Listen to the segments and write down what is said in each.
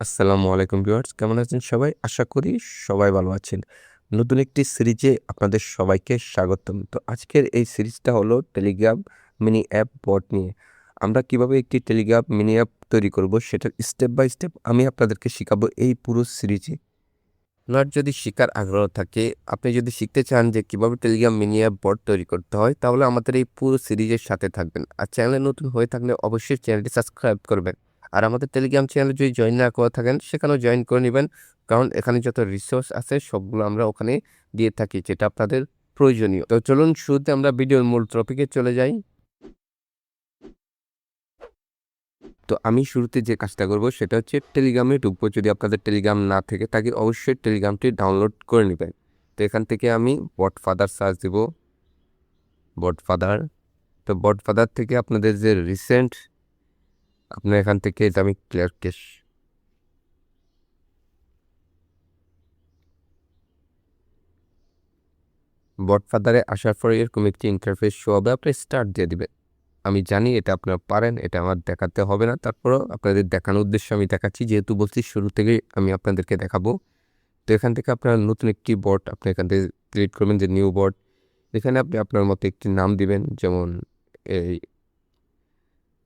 আসসালামু আলাইকুম ভিউয়ার্স, কেমন আছেন সবাই? আশা করি সবাই ভালো আছেন। নতুন একটি সিরিজে আপনাদের সবাইকে স্বাগতম। তো আজকের এই সিরিজটা হলো টেলিগ্রাম মিনি অ্যাপ বট নিয়ে। আমরা কিভাবে একটি টেলিগ্রাম মিনি অ্যাপ তৈরি করব সেটার স্টেপ বাই স্টেপ আমি আপনাদেরকে শিখাবো এই পুরো সিরিজে। আপনার যদি শিখার আগ্রহ থাকে, আপনি যদি শিখতে চান যে কিভাবে টেলিগ্রাম মিনি অ্যাপ বট তৈরি করতে হয়, তাহলে আমাদের এই পুরো সিরিজের সাথে থাকবেন। আর চ্যানেলে নতুন হয়ে থাকলে অবশ্যই চ্যানেলটি সাবস্ক্রাইব করবেন। আর আমাদের টেলিগ্রাম চ্যানেলে যদি জয়েন না করে থাকেন, সেখানেও জয়েন করে নেবেন। কারণ এখানে যত রিসোর্স আছে সবগুলো আমরা ওখানে দিয়ে থাকি, যেটা আপনাদের প্রয়োজনীয়। তো চলুন শুরুতে আমরা ভিডিওর মূল টপিকে চলে যাই। তো আমি শুরুতে যে কাজটা করব সেটা হচ্ছে টেলিগ্রামে ঢুকবো। যদি আপনাদের টেলিগ্রাম না থেকে থাকে অবশ্যই টেলিগ্রামটি ডাউনলোড করে নেবেন। তো এখান থেকে আমি বটফাদার সার্চ দিব, বটফাদার। তো বটফাদার থেকে আপনাদের যে রিসেন্ট, আপনার এখান থেকে যে আমি ক্লিয়ার কেশ, বটফাদারে আসার পরে এরকম একটি ইন্টারফেস শো হবে, আপনি স্টার্ট দিয়ে দিবেন। আমি জানি এটা আপনারা পারেন, এটা আমার দেখাতে হবে না, তারপরেও আপনাদের দেখানোর উদ্দেশ্যে আমি দেখাচ্ছি, যেহেতু বলছি শুরু থেকেই আমি আপনাদেরকে দেখাবো। তো এখান থেকে আপনার নতুন একটি বট আপনি এখান থেকে ক্রিয়েট করবেন, যে নিউ বট। এখানে আপনি আপনার মতো একটি নাম দিবেন, যেমন এই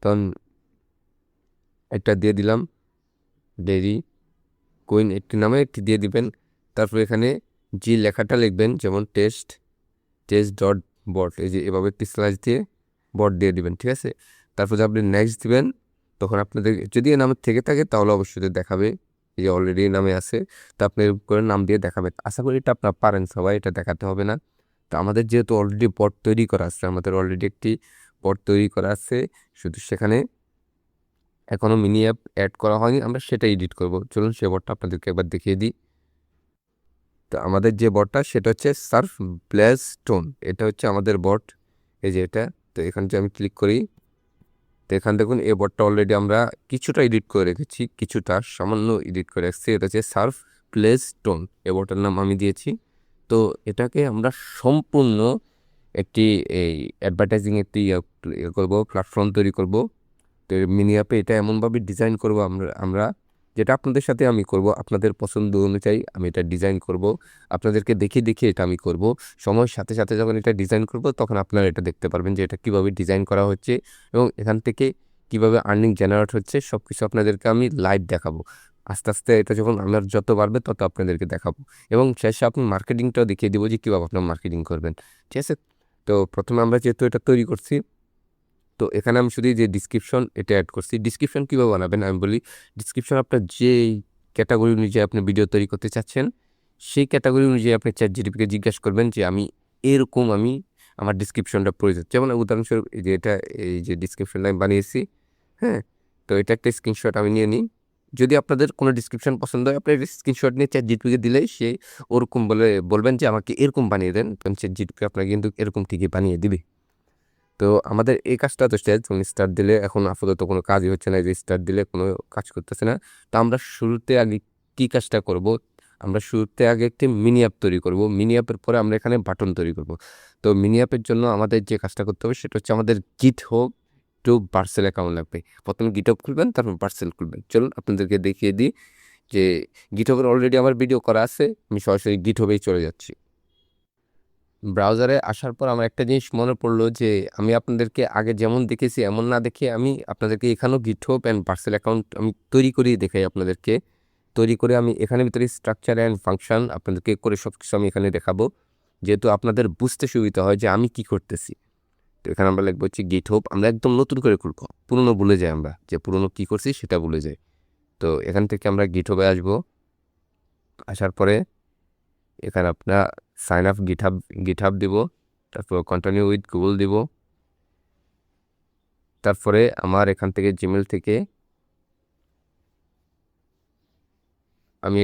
তখন একটা দিয়ে দিলাম, ডেরি কুইন একটি নামে একটি দিয়ে দিবেন। তারপর এখানে যে লেখাটা লিখবেন, যেমন টেস্ট টেস্ট ডট বট, এই যে এভাবে একটি স্ল্যাশ দিয়ে বট দিয়ে দিবেন, ঠিক আছে। তারপর আপনি নেক্সট দিবেন, তখন আপনাদের যদি এ নামে থেকে থাকে তাহলে অবশ্যই দেখাবে, এই যে অলরেডি নামে আছে, তো আপনি করে নাম দিয়ে দেখাবেন। আশা করি এটা আপনারা পারেন সবাই, এটা দেখাতে হবে না। তো আমাদের যেহেতু অলরেডি বট তৈরি করা আছে, আমাদের অলরেডি একটি বট তৈরি করা আছে, শুধু সেখানে এখনও মিনি অ্যাপ অ্যাড করা হয়নি, আমরা সেটা এডিট করব। চলুন সে বটটা আপনাদেরকে একবার দেখিয়ে দিই। তো আমাদের যে বটটা সেটা হচ্ছে সার্ফ ব্লেজ টোন, এটা হচ্ছে আমাদের বট, এই যে এটা। তো এখানে যে আমি ক্লিক করি, তো এখানে দেখুন এই বটটা অলরেডি আমরা কিছুটা এডিট করে রেখেছি, কিছুটা সামান্য এডিট করে রাখছি। এটা হচ্ছে সার্ফ প্লেস টোন, এই বটটার নাম আমি দিয়েছি। তো এটাকে আমরা সম্পূর্ণ একটি এই অ্যাডভার্টাইজিং একটি করবো, প্ল্যাটফর্ম তৈরি করব। তো মিনি অ্যাপে এটা এমনভাবে ডিজাইন করব আমরা যেটা আপনাদের সাথে আমি করব, আপনাদের পছন্দ অনুযায়ী আমি এটা ডিজাইন করব, আপনাদেরকে দেখিয়ে দেখিয়ে এটা আমি করব। সময়ের সাথে সাথে যখন এটা ডিজাইন করব তখন আপনারা এটা দেখতে পারবেন যে এটা কীভাবে ডিজাইন করা হচ্ছে এবং এখান থেকে কীভাবে আর্নিং জেনারেট হচ্ছে, সব কিছু আপনাদেরকে আমি লাইভ দেখাবো। আস্তে আস্তে এটা যখন আমার যত বাড়বে তত আপনাদেরকে দেখাবো, এবং শেষে আপনি মার্কেটিংটাও দেখিয়ে দেবো যে কীভাবে আপনার মার্কেটিং করবেন, ঠিক আছে। তো প্রথমে আমরা যেহেতু এটা তৈরি করছি, তো এখানে আমি শুধু যে ডিসক্রিপশন এটা অ্যাড করছি। ডিসক্রিপশন কীভাবে বানাবেন আমি বলি। ডিসক্রিপশন আপনার যে ক্যাটাগরি অনুযায়ী আপনি ভিডিও তৈরি করতে চাচ্ছেন, সেই ক্যাটাগরি অনুযায়ী আপনি চ্যাটজিপিটিকে জিজ্ঞাসা করবেন যে আমি আমার ডিসক্রিপশনটা প্রয়োজন। যেমন উদাহরণস্বরূপ এই যে এটা, এই যে ডিসক্রিপশনটা আমি বানিয়েছি, হ্যাঁ। তো এটা একটা স্ক্রিনশট আমি নিয়ে নিই। যদি আপনাদের কোনো ডিসক্রিপশন পছন্দ হয়, আপনি স্ক্রিনশট নিয়ে চ্যাটজিপিটিকে দিলেই সে ওরকম বলবেন যে আমাকে এরকম বানিয়ে দেন, তখন চ্যাটজিপিটি আপনাকে কিন্তু এরকম ঠিকই বানিয়ে দিবে। তো আমাদের এই কাজটা তো শেষ, যখন স্টার্ট দিলে এখন আপাতত কোনো কাজই হচ্ছে না, যে স্টার্ট দিলে কোনো কাজ করতেছে না। তো আমরা শুরুতে আগে কী কাজটা করব, আমরা শুরুতে আগে একটি মিনি অ্যাপ তৈরি করব। মিনি অ্যাপের পরে আমরা এখানে বাটন তৈরি করব। তো মিনি অ্যাপের জন্য আমাদের যে কাজটা করতে হবে সেটা হচ্ছে আমাদের গিটহাব টু পার্সেল অ্যাকাউন্ট লাগবে। প্রথমে গিটহাব খুলবেন, তারপর পার্সেল খুলবেন। চলুন আপনাদেরকে দেখিয়ে দিই যে গিটহাবের অলরেডি আমার ভিডিও করা আছে, আমি সরাসরি গিটহাবেই চলে যাচ্ছি। ব্রাউজারে আসার পর আমার একটা জিনিস মনে পড়লো যে আমি আপনাদেরকে আগে যেমন দেখেছি এমন না দেখে আমি আপনাদেরকে এখানেও গিটহাব অ্যান্ড পার্সেল অ্যাকাউন্ট আমি তৈরি করেই দেখাই আপনাদেরকে। তৈরি করে আমি এখানে ভিতরে স্ট্রাকচার অ্যান্ড ফাংশন আপনাদেরকে করে সব কিছু আমি এখানে দেখাবো, যেহেতু আপনাদের বুঝতে সুবিধা হয় যে আমি কি করতেছি। তো এখানে আমরা লিখবো হচ্ছে গিটহাব, আমরা একদম নতুন করে খুলবো, পুরনো ভুলে যাই, আমরা যে পুরনো কী করছি সেটা ভুলে যাই। তো এখান থেকে আমরা গিটহাবে আসবো। আসার পরে এখানে আপনার সাইন আপ গিটহাব দিব, তারপর কন্টিনিউ উইথ গুগল দিব। তারপরে আমার এখান থেকে জিমেল থেকে আমি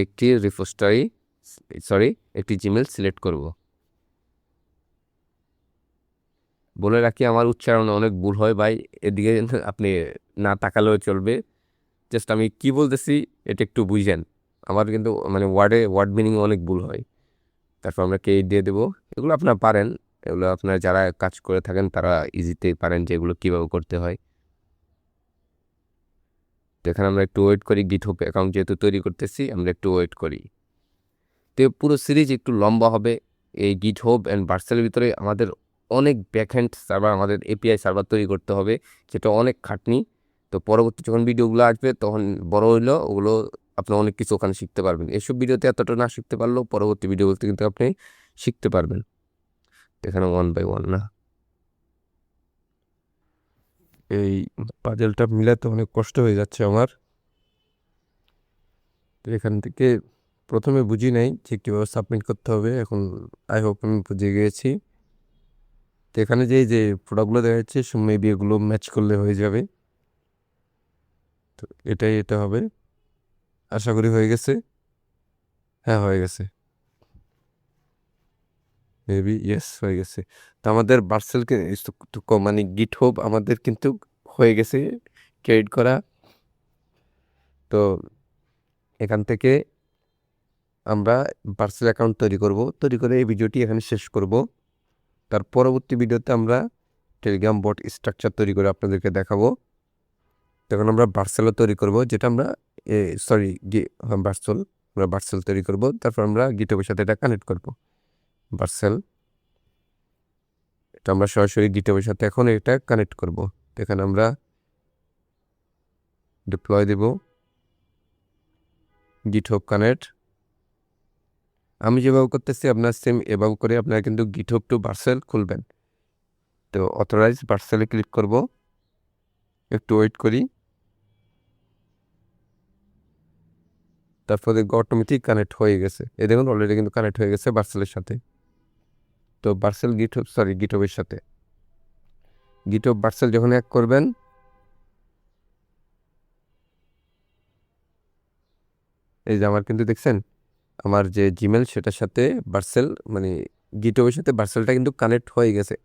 একটি জিমেল সিলেক্ট করব। বলে রাখি আমার উচ্চারণে অনেক ভুল হয় ভাই, এদিকে আপনি না তাকালেও চলবে। জাস্ট আমি কি বলতেছি এটা একটু বুঝেন, আমার কিন্তু মানে ওয়ার্ড মিনিং অনেক ভুল হয়। তারপর আমরা দিয়ে দেবো। এগুলো আপনারা পারেন, এগুলো আপনারা যারা কাজ করে থাকেন তারা ইজিতেই পারেন যে এগুলো কীভাবে করতে হয়। তো এখানে আমরা একটু ওয়েট করি, গিটহব অ্যাকাউন্ট যেহেতু তৈরি করতেছি আমরা একটু ওয়েট করি। তো পুরো সিরিজ একটু লম্বা হবে। এই গিটহব অ্যান্ড ভার্সেলের ভিতরে আমাদের অনেক ব্যাকহ্যান্ড সার্ভার, আমাদের এপিআই সার্ভার তৈরি করতে হবে, যেটা অনেক খাটনি। তো পরবর্তী যখন ভিডিওগুলো আসবে তখন বড় হইলেও ওগুলো আপনি অনেক কিছু ওখানে শিখতে পারবেন। এসব ভিডিওতে এতটা না শিখতে পারলেও পরবর্তী ভিডিওগুলোতে কিন্তু আপনি শিখতে পারবেন। এখানে 1 বাই 1 না, এই পাজেলটা মিলাতে অনেক কষ্ট হয়ে যাচ্ছে আমার। তো এখান থেকে প্রথমে বুঝি নাই যে কীভাবে সাবমিট করতে হবে, এখন আই হোপ আমি বুঝে গিয়েছি। তো এখানে যে প্রোডাক্টগুলো দেখা যাচ্ছে মেবি এগুলো ম্যাচ করলে হয়ে যাবে। তো এটা হবে, আশা করি হয়ে গেছে। হ্যাঁ হয়ে গেছে, মেবি ইয়েস হয়ে গেছে। তো আমাদের ভার্সেলকে মানে গিটহব আমাদের কিন্তু হয়ে গেছে ক্রিয়েট করা। তো এখান থেকে আমরা ভার্সেল অ্যাকাউন্ট তৈরি করে এই ভিডিওটি এখানে শেষ করব। তার পরবর্তী ভিডিওতে আমরা টেলিগ্রাম বট স্ট্রাকচার তৈরি করে আপনাদেরকে দেখাবো। তখন আমরা ভার্সেলও তৈরি করব, যেটা আমরা ভার্সেল তৈরি করব। তারপর আমরা গিটহবের সাথে এটা কানেক্ট করব। ভার্সেল এটা আমরা সরাসরি গিটহবের সাথে এখন এটা কানেক্ট করব। এখানে আমরা ডিপ্লয় দেব গিটহব কানেক্ট। আমি যেভাবে করতেছি আপনার সেম এভাবে করে আপনারা কিন্তু গিটহব টু ভার্সেল খুলবেন। তো অথরাইজ ভার্সেলে ক্লিক করব, একটু ওয়েট করি, তারপরে অটোমেটিক কানেক্ট হয়ে গেছে। এই দেখুন অলরেডি কিন্তু কানেক্ট হয়ে গেছে ভার্সেলের সাথে। তো ভার্সেল গিটহবের সাথে গিটহব ভার্সেল যখন এক করবেন, এই যে আমার কিন্তু দেখছেন আমার যে জিমেল সেটার সাথে ভার্সেল মানে গিটহবের সাথে ভার্সেলটা কিন্তু কানেক্ট হয়ে গেছে।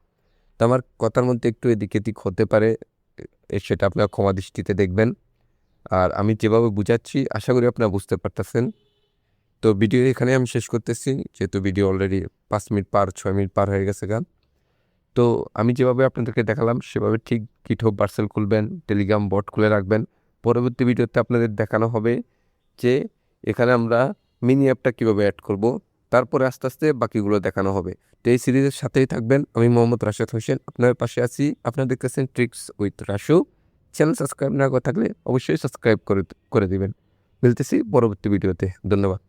তো আমার কথার মধ্যে একটু এদিক এদিক হতে পারে, সেটা আপনারা ক্ষমা দৃষ্টিতে দেখবেন। আর আমি যেভাবে বুঝাচ্ছি আশা করি আপনারা বুঝতে পারতেছেন। তো ভিডিও এখানে আমি শেষ করতেছি, যেহেতু ভিডিও অলরেডি 5 মিনিট পার 6 মিনিট পার হয়ে গেছে গান। তো আমি যেভাবে আপনাদেরকে দেখালাম সেভাবে ঠিক গিটহব ভার্সেল খুলবেন, টেলিগ্রাম বট খুলে রাখবেন। পরবর্তী ভিডিওতে আপনাদের দেখানো হবে যে এখানে আমরা মিনি অ্যাপটা কীভাবে অ্যাড করব, তারপরে আস্তে আস্তে বাকিগুলো দেখানো হবে। তো এই সিরিজের সাথেই থাকবেন। আমি মোহাম্মদ রাশেদ হোসেন আপনার পাশে আছি। আপনারা দেখতেছেন ট্রিক্স উইথ রাশু। চ্যানেল সাবস্ক্রাইব না করে থাকলে অবশ্যই সাবস্ক্রাইব করে দিবেন। মিলতেছি পরবর্তী ভিডিওতে। ধন্যবাদ।